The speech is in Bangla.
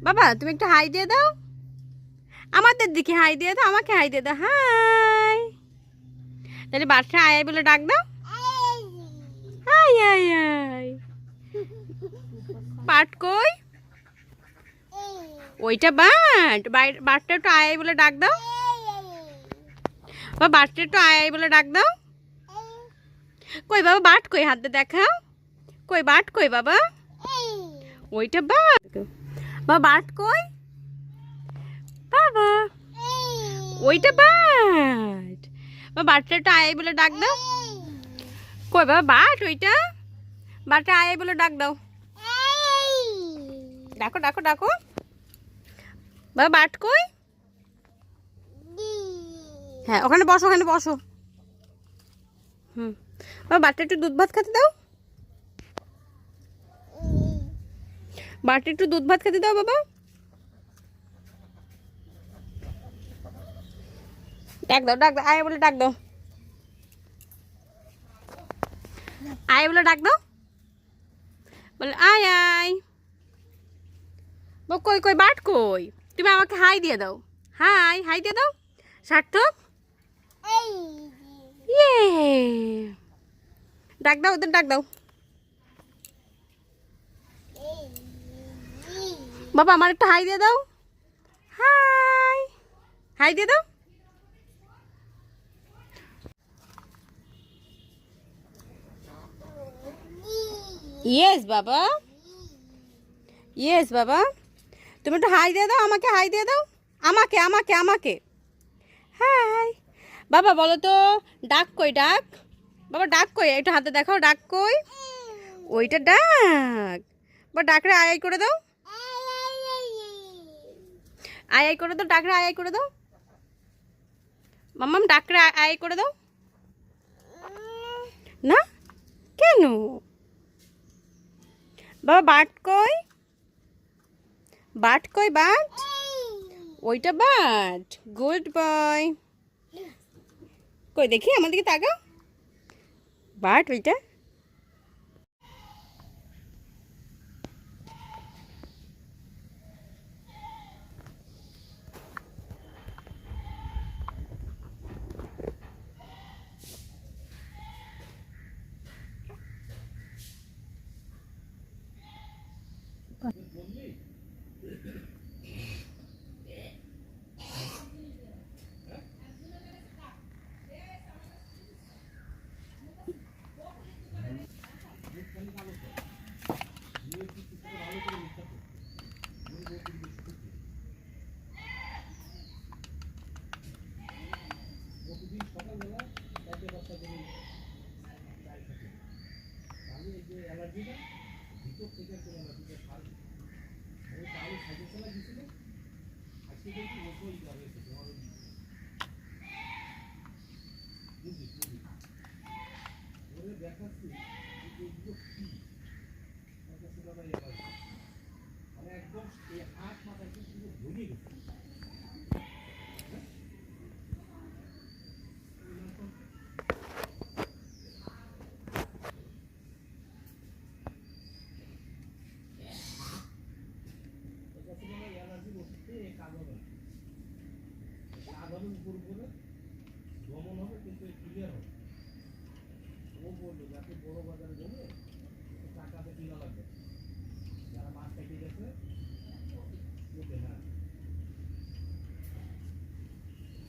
বাবা তুমি একটু হাই দিয়ে দাও, আমাদের দিকে হাই দিয়ে দাও, আমাকে হাই দিয়ে দাও, হাই। তাহলে বাচ্চা আয় বলে ডাক দাও, হাই হাই হাই। বাট কই? ওইটা বাট, বাটটা একটু আয় বলে ডাক দাও, বাবা বাটটা একটু আয় বলে ডাক দাও। কই বাবা বাট কই? হাত দিয়ে দেখাও, কই বাট কই বাবা? ওইটা বাট। বাবা বাট কই বাবা? ওইটা বাট। বাবা বাটটা একটু আয় বলে ডাক দাও, কই বাবা বাট? ওইটা বাটটা আয় বলে ডাক দাও, ডাকো ডাকো ডাকো। বাবা বাট কই? হ্যাঁ ওখানে বসো, ওখানে বসো। বাবা বাটটা একটু দুধ ভাত খেতে দাও, বাটটা একটু দুধ ভাত খেতে দাও বাবা। ডাক দাও ডাক দাও, আয় বলে ডাক দাও, আয় বলে ডাক দাও, বলে আয় আয়। কই কই বাট কই? তুমি আমাকে হাই দিয়ে দাও, হাই হাই দিয়ে দাও। সার্থক ইয়ে, ডাক দাও ওদের, ডাক দাও। বাবা আমার একটু হাই দিয়ে দাও, হাই হাই দিয়ে দাও। ইয়েস বাবা, ইয়েস বাবা। তুমি একটু হাই দিয়ে দাও, আমাকে হাই দিয়ে দাও, আমাকে আমাকে আমাকে হাই। বাবা বলো তো ডাক কই? ডাক বাবা, ডাক কই? একটু হাতে দেখাও, ডাক কই? ওইটা ডাক। বা ডাকরে আয় আয় করে দাও, আয় আয় করে দাও, ডাকরে আয় আয় করে দাও। মাম্মাম ডাকরে আয় আয় করে দাও না, কেন? বাবা বাট কই? বাট কই বাট? ওইটা বাট, গুড বয়। কই দেখি আমার দিকে তাকাও, বাট ওইটা। ভ্রমণ হবে কিন্তু ক্লিয়ার হবে। ও বললো যাতে বড় বাজারে গেলে টাকাতে কিনা লাগবে।